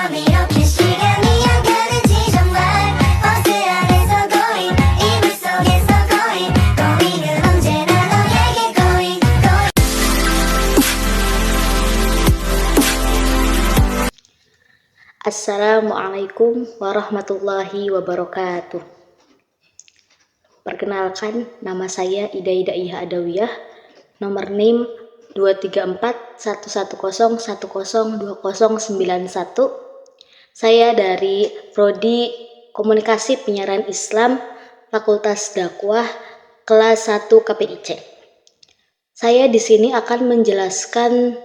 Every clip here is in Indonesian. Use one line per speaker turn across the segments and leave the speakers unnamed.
밤 이렇게 시간이 안 가는지 정말 버스 안에서 고인 이불 속에서 고인은 언제나 너에게 고인
Assalamualaikum warahmatullahi wabarakatuh. Perkenalkan, nama saya Ida Idaiyah Adawiyah, nomor NIM 2341101102091. Saya dari Prodi Komunikasi Penyiaran Islam, Fakultas Dakwah, kelas 1 KPIC. Saya di sini akan menjelaskan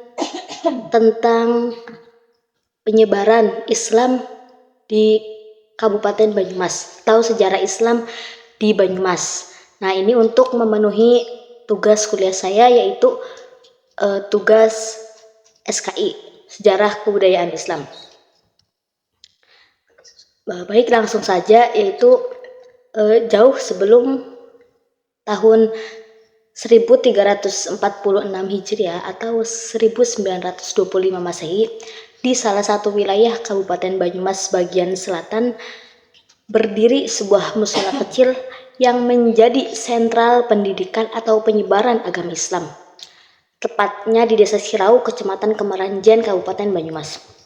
tentang penyebaran Islam di Kabupaten Banyumas atau sejarah Islam di Banyumas. Nah, ini untuk memenuhi tugas kuliah saya, yaitu tugas SKI, Sejarah Kebudayaan Islam. Baik, langsung saja, yaitu jauh sebelum tahun 1346 Hijriah atau 1925 Masehi, di salah satu wilayah Kabupaten Banyumas bagian selatan berdiri sebuah mushola kecil yang menjadi sentral pendidikan atau penyebaran agama Islam. Tepatnya di Desa Sirau, Kecamatan Kemeranjen, Kabupaten Banyumas.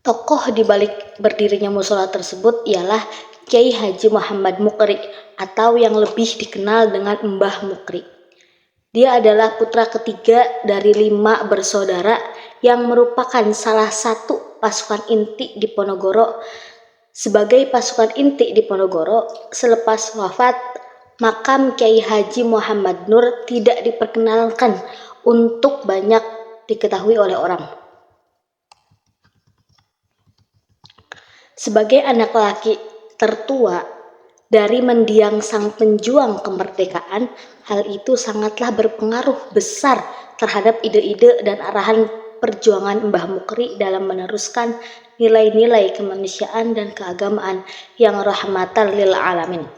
Tokoh di balik berdirinya mushola tersebut ialah Kiai Haji Muhammad Mukri atau yang lebih dikenal dengan Mbah Mukri. Dia adalah putra ketiga dari 5 bersaudara yang merupakan salah satu pasukan inti di Ponorogo. Sebagai pasukan inti di Ponorogo, selepas wafat, makam Kiai Haji Muhammad Nur tidak diperkenalkan untuk banyak diketahui oleh orang. Sebagai anak laki tertua dari mendiang sang penjuang kemerdekaan, hal itu sangatlah berpengaruh besar terhadap ide-ide dan arahan perjuangan Mbah Mukri dalam meneruskan nilai-nilai kemanusiaan dan keagamaan yang rahmatan lil alamin.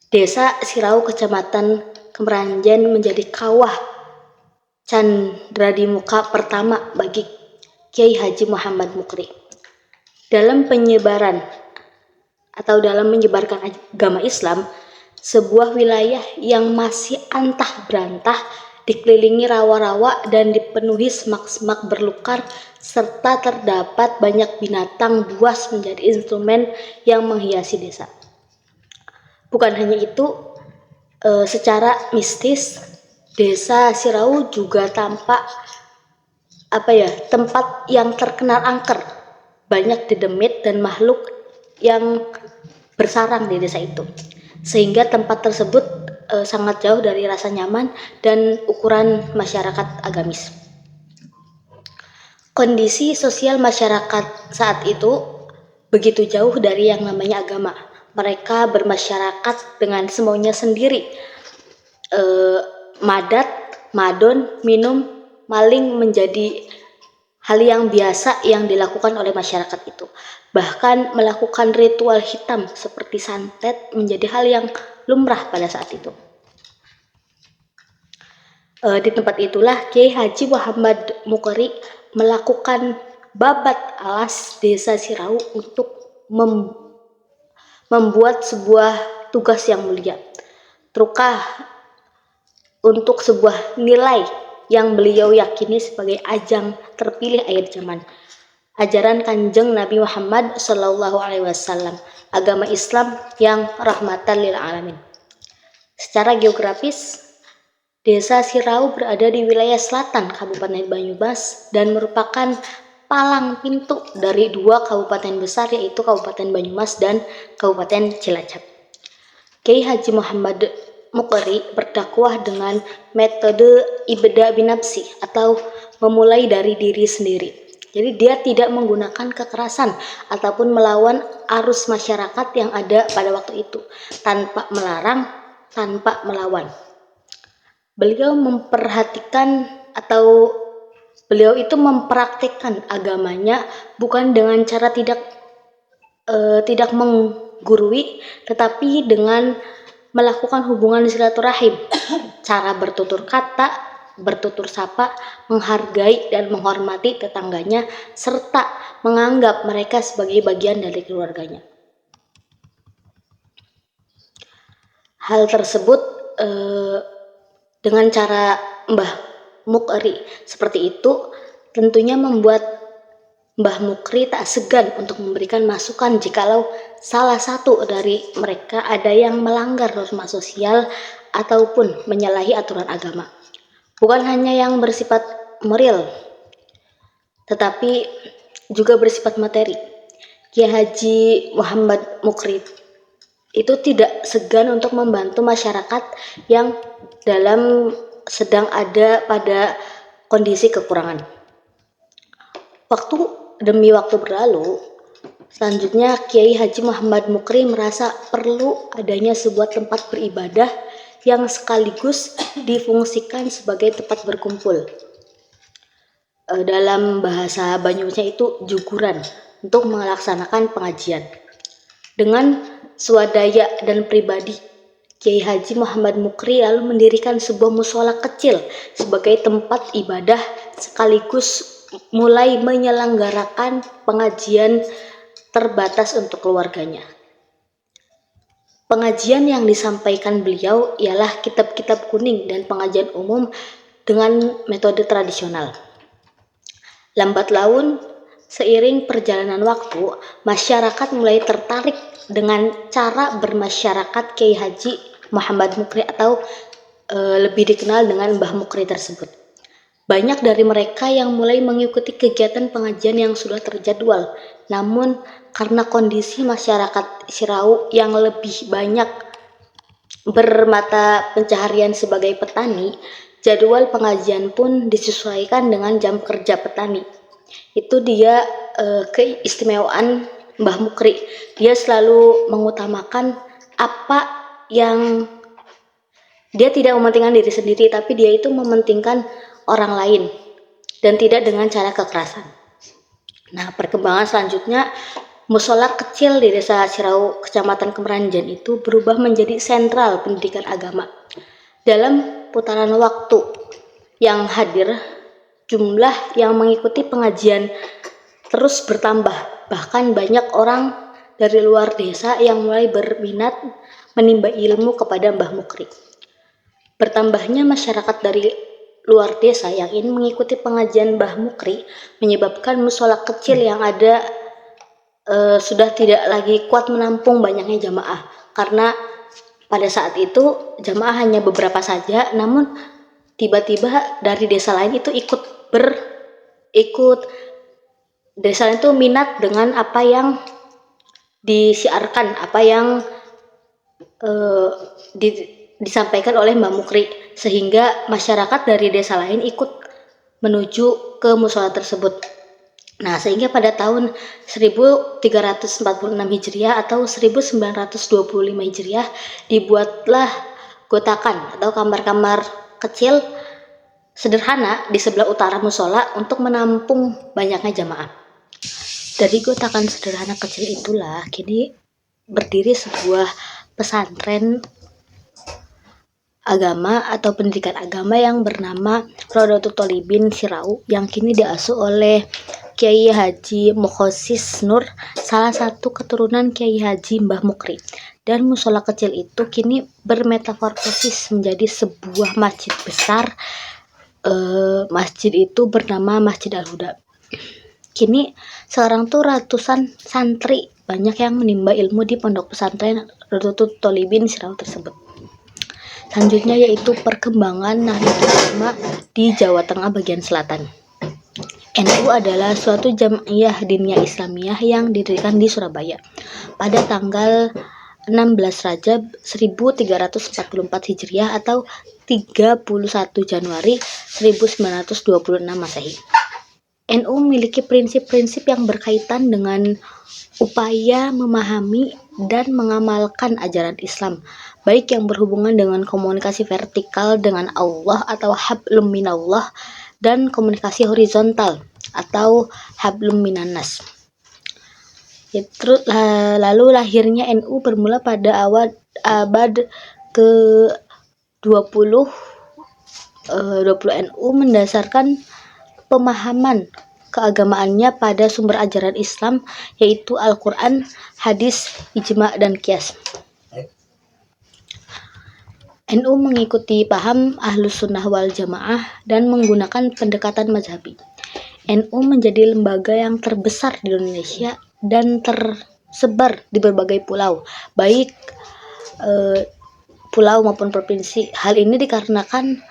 Desa Sirau, Kecamatan Kemeranjen menjadi kawah candradimuka pertama bagi Kiai Haji Muhammad Mukri. Dalam menyebarkan agama Islam, sebuah wilayah yang masih antah berantah, dikelilingi rawa-rawa dan dipenuhi semak-semak berlukar, serta terdapat banyak binatang buas menjadi instrumen yang menghiasi desa. Bukan hanya itu, secara mistis, Desa Sirau juga tampak tempat yang terkenal angker, banyak dedemit dan makhluk yang bersarang di desa itu, sehingga tempat tersebut sangat jauh dari rasa nyaman dan ukuran masyarakat agamis. Kondisi sosial masyarakat saat itu begitu jauh dari yang namanya agama. Mereka bermasyarakat dengan semaunya sendiri, madat, madon, minum, maling menjadi hal yang biasa yang dilakukan oleh masyarakat itu. Bahkan melakukan ritual hitam seperti santet menjadi hal yang lumrah pada saat itu. Di tempat itulah Kiai Haji Muhammad Mukri melakukan babat alas Desa Sirau untuk membuat sebuah tugas yang mulia, terukah untuk sebuah nilai yang beliau yakini sebagai ajang terpilih akhir zaman, ajaran Kanjeng Nabi Muhammad SAW, agama Islam yang rahmatan lil alamin. Secara geografis, Desa Sirau berada di wilayah selatan Kabupaten Banyumas dan merupakan palang pintu dari 2 kabupaten besar, yaitu Kabupaten Banyumas dan Kabupaten Cilacap. Kiai Haji Muhammad Mukri berdakwah dengan metode ibda binafsi atau memulai dari diri sendiri. Jadi dia tidak menggunakan kekerasan ataupun melawan arus masyarakat yang ada pada waktu itu, tanpa melarang, tanpa melawan. Beliau mempraktikkan agamanya bukan dengan cara tidak menggurui, tetapi dengan melakukan hubungan silaturahim, cara bertutur kata, bertutur sapa, menghargai dan menghormati tetangganya, serta menganggap mereka sebagai bagian dari keluarganya. Hal tersebut dengan cara Mbah Mukri seperti itu tentunya membuat Mbah Mukri tak segan untuk memberikan masukan jikalau salah satu dari mereka ada yang melanggar norma sosial ataupun menyalahi aturan agama. Bukan hanya yang bersifat moral, tetapi juga bersifat materi. Kiai Haji Muhammad Mukri itu tidak segan untuk membantu masyarakat yang sedang ada pada kondisi kekurangan. Waktu demi waktu berlalu, selanjutnya Kiai Haji Muhammad Mukri merasa perlu adanya sebuah tempat beribadah yang sekaligus difungsikan sebagai tempat berkumpul. Dalam bahasa Banyumasnya itu juguran untuk melaksanakan pengajian. Dengan swadaya dan pribadi, Kiai Haji Muhammad Mukri lalu mendirikan sebuah mushola kecil sebagai tempat ibadah sekaligus mulai menyelenggarakan pengajian terbatas untuk keluarganya. Pengajian yang disampaikan beliau ialah kitab-kitab kuning dan pengajian umum dengan metode tradisional. Lambat laun, seiring perjalanan waktu, masyarakat mulai tertarik dengan cara bermasyarakat Kiai Haji Muhammad Mukri atau lebih dikenal dengan Mbah Mukri tersebut. Banyak dari mereka yang mulai mengikuti kegiatan pengajian yang sudah terjadwal, namun karena kondisi masyarakat Sirau yang lebih banyak bermata pencaharian sebagai petani, jadwal pengajian pun disesuaikan dengan jam kerja petani. Itu dia keistimewaan Mbah Mukri. Dia selalu mengutamakan apa yang dia tidak mementingkan diri sendiri, tapi dia itu mementingkan orang lain dan tidak dengan cara kekerasan. Nah, perkembangan selanjutnya, musola kecil di Desa Sirau, Kecamatan Kemeranjan itu berubah menjadi sentral pendidikan agama. Dalam putaran waktu yang hadir, jumlah yang mengikuti pengajian terus bertambah. Bahkan banyak orang dari luar desa yang mulai berminat menimba ilmu kepada Mbah Mukri. Bertambahnya masyarakat dari luar desa yang ingin mengikuti pengajian Mbah Mukri menyebabkan musola kecil yang ada sudah tidak lagi kuat menampung banyaknya jamaah, karena pada saat itu jamaah hanya beberapa saja, namun tiba-tiba dari desa lain itu ikut desa lain itu minat dengan apa yang disiarkan, apa yang disampaikan oleh Mbah Mukri, sehingga masyarakat dari desa lain ikut menuju ke musola tersebut. Nah, sehingga pada tahun 1346 Hijriah atau 1925 Hijriah dibuatlah gotakan atau kamar-kamar kecil sederhana di sebelah utara musola untuk menampung banyaknya jamaah. Dari gotakan sederhana kecil itulah kini berdiri sebuah pesantren agama atau pendidikan agama yang bernama Rodotul Tholibin Sirau, yang kini diasuh oleh Kiai Haji Mukhosis Nur, salah satu keturunan Kiai Haji Mbah Mukri. Dan musola kecil itu kini bermetamorfosis menjadi sebuah masjid besar. Masjid itu bernama Masjid Al-Huda. Kini sekarang tuh ratusan santri banyak yang menimba ilmu di pondok pesantren Rodotul Tholibin Sirau tersebut. Selanjutnya yaitu perkembangan Nahdlatul Ulama di Jawa Tengah bagian selatan. NU adalah suatu jamiah diniyah Islamiyah yang didirikan di Surabaya pada tanggal 16 Rajab 1344 Hijriah atau 31 Januari 1926 Masehi. NU memiliki prinsip-prinsip yang berkaitan dengan upaya memahami dan mengamalkan ajaran Islam, baik yang berhubungan dengan komunikasi vertikal dengan Allah atau hablum minallah, dan komunikasi horizontal atau hablum minannas. Lalu lahirnya NU bermula pada awal abad ke-20 20 NU mendasarkan pemahaman keagamaannya pada sumber ajaran Islam, yaitu Al-Quran, hadis, ijma, dan qiyas. NU mengikuti paham Ahlus Sunnah wal Jamaah dan menggunakan pendekatan mazhabi. NU menjadi lembaga yang terbesar di Indonesia dan tersebar di berbagai pulau, baik pulau maupun provinsi. Hal ini dikarenakan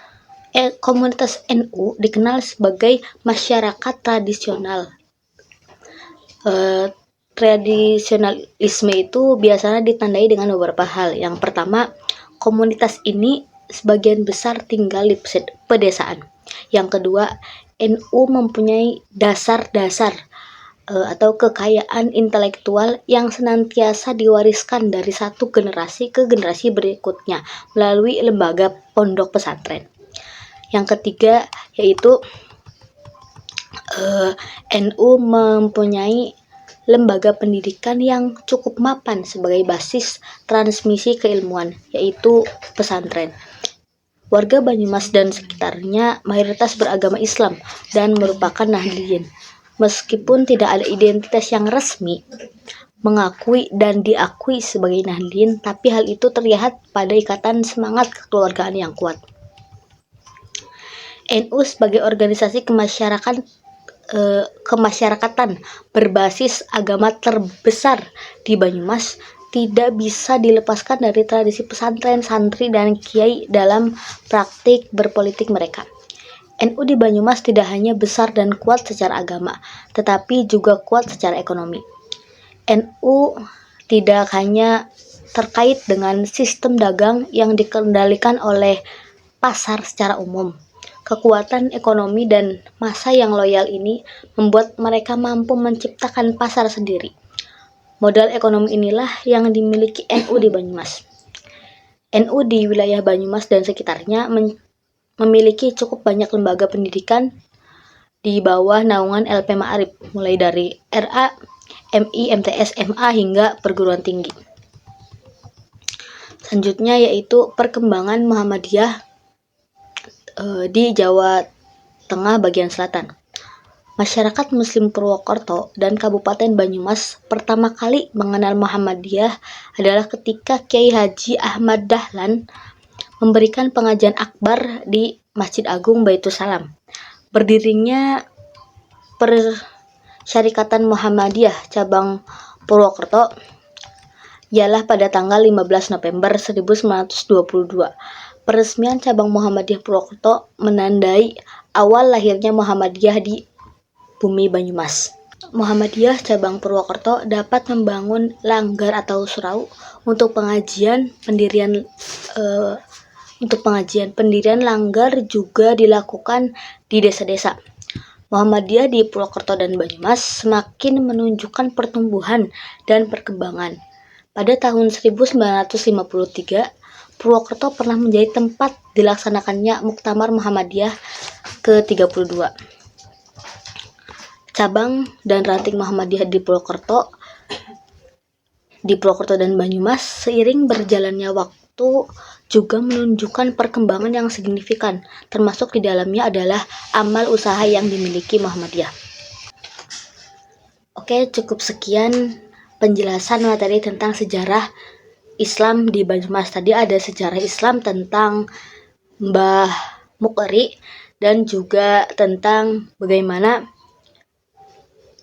komunitas NU dikenal sebagai masyarakat tradisional. Tradisionalisme itu biasanya ditandai dengan beberapa hal. Yang pertama, komunitas ini sebagian besar tinggal di pedesaan. Yang kedua, NU mempunyai dasar-dasar atau kekayaan intelektual yang senantiasa diwariskan dari satu generasi ke generasi berikutnya melalui lembaga pondok pesantren. Yang ketiga yaitu NU mempunyai lembaga pendidikan yang cukup mapan sebagai basis transmisi keilmuan, yaitu pesantren. Warga Banyumas dan sekitarnya mayoritas beragama Islam dan merupakan Nahdliyin. Meskipun tidak ada identitas yang resmi mengakui dan diakui sebagai Nahdliyin, tapi hal itu terlihat pada ikatan semangat kekeluargaan yang kuat. NU sebagai organisasi kemasyarakatan berbasis agama terbesar di Banyumas tidak bisa dilepaskan dari tradisi pesantren, santri, dan kiai dalam praktik berpolitik mereka. NU di Banyumas tidak hanya besar dan kuat secara agama, tetapi juga kuat secara ekonomi. NU tidak hanya terkait dengan sistem dagang yang dikendalikan oleh pasar secara umum. Kekuatan ekonomi dan massa yang loyal ini membuat mereka mampu menciptakan pasar sendiri. Modal ekonomi inilah yang dimiliki NU di Banyumas. NU di wilayah Banyumas dan sekitarnya memiliki cukup banyak lembaga pendidikan di bawah naungan LP Ma'arif, mulai dari RA, MI, MTS, MA hingga perguruan tinggi. Selanjutnya yaitu perkembangan Muhammadiyah di Jawa Tengah bagian selatan. Masyarakat Muslim Purwokerto dan Kabupaten Banyumas pertama kali mengenal Muhammadiyah adalah ketika Kiai Haji Ahmad Dahlan memberikan pengajian akbar di Masjid Agung Baitus Salam. Berdirinya Persyarikatan Muhammadiyah cabang Purwokerto ialah pada tanggal 15 November 1922. Peresmian cabang Muhammadiyah Purwokerto menandai awal lahirnya Muhammadiyah di bumi Banyumas. Muhammadiyah cabang Purwokerto dapat membangun langgar atau surau untuk pengajian. Pendirian langgar juga dilakukan di desa-desa. Muhammadiyah di Purwokerto dan Banyumas semakin menunjukkan pertumbuhan dan perkembangan. Pada tahun 1953, Purwokerto pernah menjadi tempat dilaksanakannya Muktamar Muhammadiyah ke-32. Cabang dan ranting Muhammadiyah di Purwokerto dan Banyumas seiring berjalannya waktu juga menunjukkan perkembangan yang signifikan, termasuk di dalamnya adalah amal usaha yang dimiliki Muhammadiyah. Oke, cukup sekian penjelasan materi tentang sejarah Islam di Banyumas. Tadi ada sejarah Islam tentang Mbah Mukri dan juga tentang bagaimana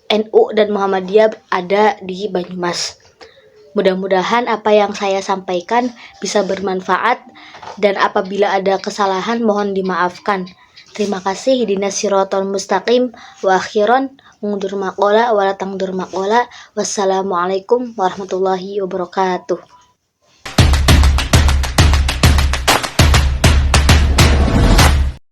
NU dan Muhammadiyah ada di Banyumas. Mudah-mudahan apa yang saya sampaikan bisa bermanfaat dan apabila ada kesalahan mohon dimaafkan. Terima kasih. Ihdinas siratal mustaqim wa akhiran undur maqola wa la tangdur maqola. Wassalamualaikum warahmatullahi wabarakatuh.